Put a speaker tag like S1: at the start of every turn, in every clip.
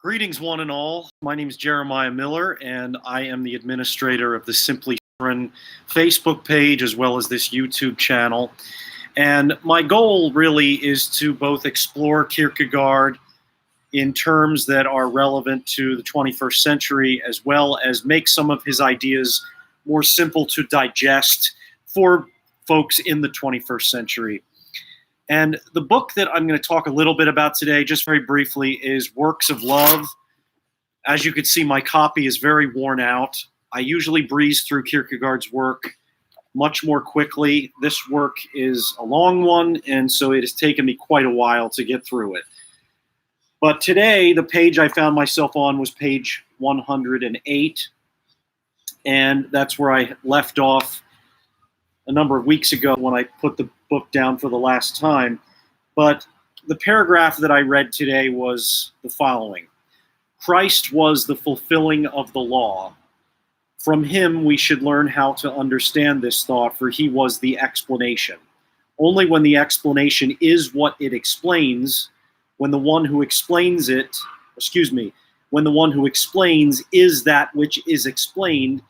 S1: Greetings, one and all. My name is Jeremiah Miller, and I am the administrator of the Simply Sovereign Facebook page as well as this YouTube channel. And my goal really is to both explore Kierkegaard in terms that are relevant to the 21st century, as well as make some of his ideas more simple to digest for folks in the 21st century. And the book that I'm going to talk a little bit about today, just very briefly, is Works of Love. As you can see, my copy is very worn out. I usually breeze through Kierkegaard's work much more quickly. This work is a long one, and so it has taken me quite a while to get through it. But today, the page I found myself on was page 108, and that's where I left off a number of weeks ago when I put the book down for the last time. But the paragraph that I read today was the following. Christ was the fulfilling of the law. From him we should learn how to understand this thought, for he was the explanation. Only when the explanation is what it explains, when the one who explains is that which is explained,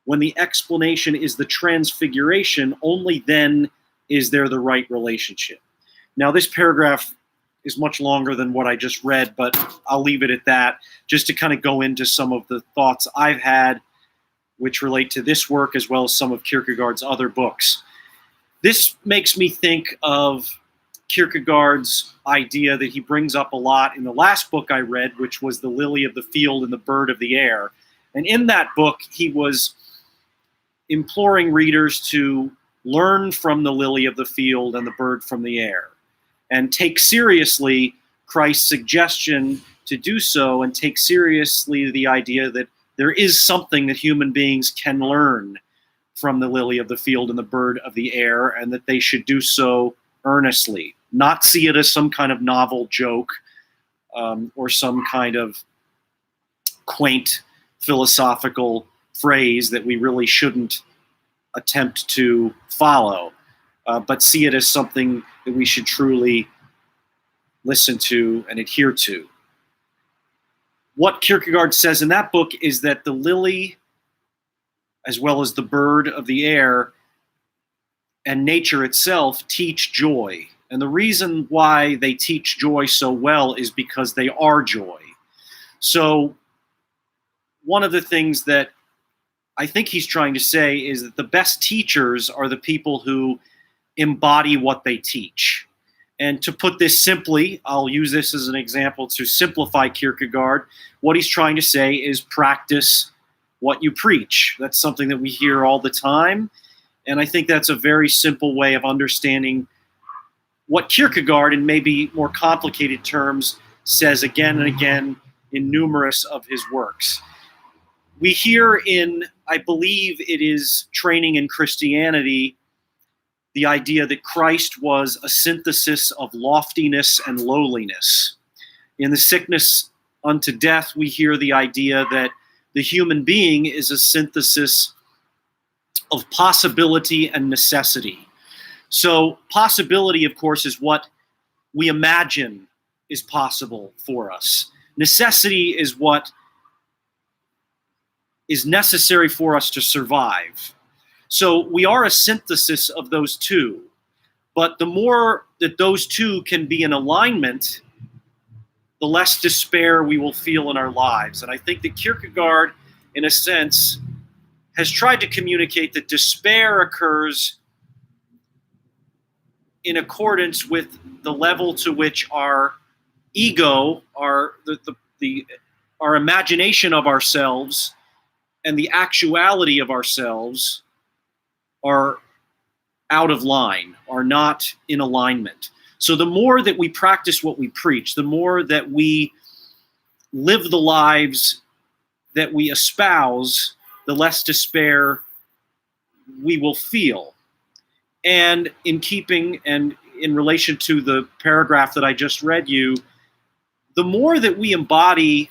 S1: when the explanation is the transfiguration, only then is there the right relationship. Now, this paragraph is much longer than what I just read, but I'll leave it at that, just to kind of go into some of the thoughts I've had which relate to this work as well as some of Kierkegaard's other books. This makes me think of Kierkegaard's idea that he brings up a lot in the last book I read, which was The Lily of the Field and the Bird of the Air. And in that book, he was imploring readers to learn from the lily of the field and the bird from the air, and take seriously Christ's suggestion to do so, and take seriously the idea that there is something that human beings can learn from the lily of the field and the bird of the air, and that they should do so earnestly, not see it as some kind of novel joke or some kind of quaint philosophical phrase that we really shouldn't attempt to follow, but see it as something that we should truly listen to and adhere to. What Kierkegaard says in that book is that the lily, as well as the bird of the air and nature itself, teach joy. And the reason why they teach joy so well is because they are joy. So one of the things that I think he's trying to say is that the best teachers are the people who embody what they teach. And to put this simply, I'll use this as an example to simplify Kierkegaard. What he's trying to say is practice what you preach. That's something that we hear all the time. And I think that's a very simple way of understanding what Kierkegaard, in maybe more complicated terms, says again and again in numerous of his works. We hear in, I believe it is Training in Christianity, the idea that Christ was a synthesis of loftiness and lowliness. In The Sickness Unto Death, we hear the idea that the human being is a synthesis of possibility and necessity. So possibility, of course, is what we imagine is possible for us. Necessity is what is necessary for us to survive. So we are a synthesis of those two. But the more that those two can be in alignment, the less despair we will feel in our lives. And I think that Kierkegaard, in a sense, has tried to communicate that despair occurs in accordance with the level to which our ego, our imagination of ourselves, and the actuality of ourselves are out of line, are not in alignment. So the more that we practice what we preach, the more that we live the lives that we espouse, the less despair we will feel. And in keeping and in relation to the paragraph that I just read you, the more that we embody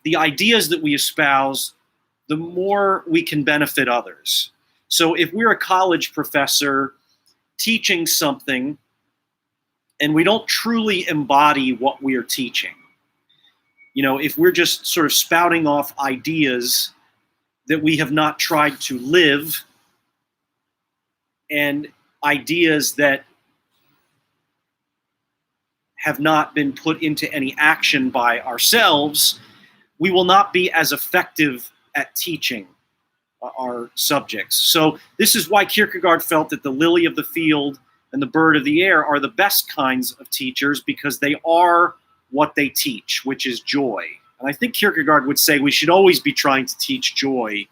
S1: the ideas that we espouse, the more we can benefit others. So if we're a college professor teaching something and we don't truly embody what we are teaching, if we're just sort of spouting off ideas that we have not tried to live, and ideas that have not been put into any action by ourselves, we will not be as effective at teaching our subjects. So this is why Kierkegaard felt that the lily of the field and the bird of the air are the best kinds of teachers, because they are what they teach, which is joy. And I think Kierkegaard would say we should always be trying to teach joy,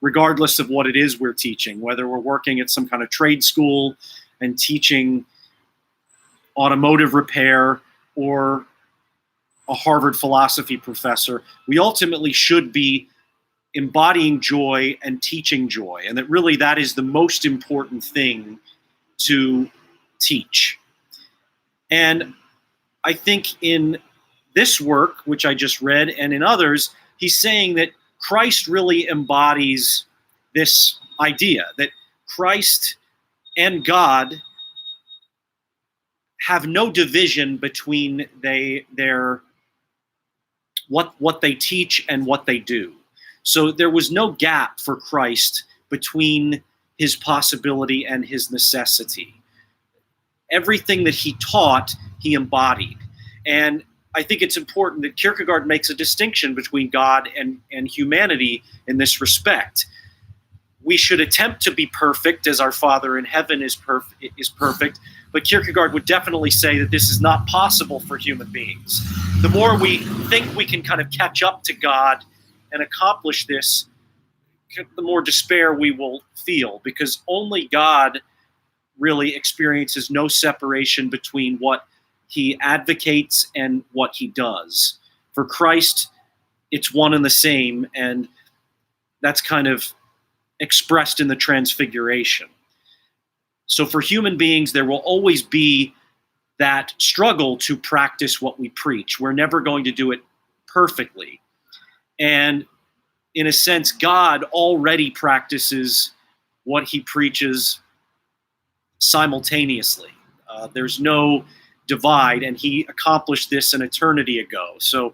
S1: regardless of what it is we're teaching, whether we're working at some kind of trade school and teaching automotive repair or a Harvard philosophy professor. We ultimately should be embodying joy and teaching joy, and that really that is the most important thing to teach. And I think in this work, which I just read, and in others, he's saying that Christ really embodies this idea, that Christ and God have no division between what they teach and what they do. So there was no gap for Christ between his possibility and his necessity. Everything that he taught, he embodied. And I think it's important that Kierkegaard makes a distinction between God and humanity in this respect. We should attempt to be perfect as our Father in heaven is perfect, but Kierkegaard would definitely say that this is not possible for human beings. The more we think we can kind of catch up to God and accomplish this, the more despair we will feel, because only God really experiences no separation between what he advocates and what he does. For Christ, it's one and the same, and that's kind of expressed in the Transfiguration. So for human beings, there will always be that struggle to practice what we preach. We're never going to do it perfectly. And in a sense, God already practices what he preaches simultaneously. There's no divide, and he accomplished this an eternity ago. So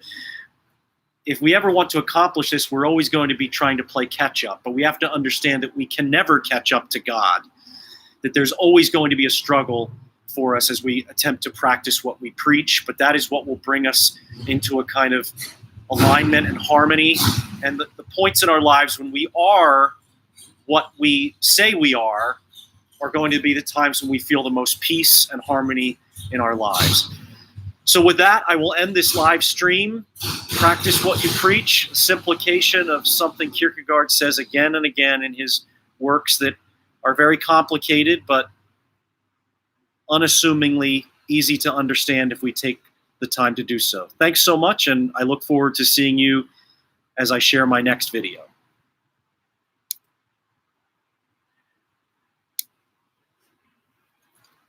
S1: if we ever want to accomplish this, we're always going to be trying to play catch up, but we have to understand that we can never catch up to God, that there's always going to be a struggle for us as we attempt to practice what we preach, but that is what will bring us into a kind of alignment and harmony. And the points in our lives when we are what we say we are going to be the times when we feel the most peace and harmony in our lives. So with that, I will end this live stream. Practice what you preach, a simplification of something Kierkegaard says again and again in his works that are very complicated, but unassumingly easy to understand if we take the time to do so. Thanks so much, and I look forward to seeing you as I share my next video.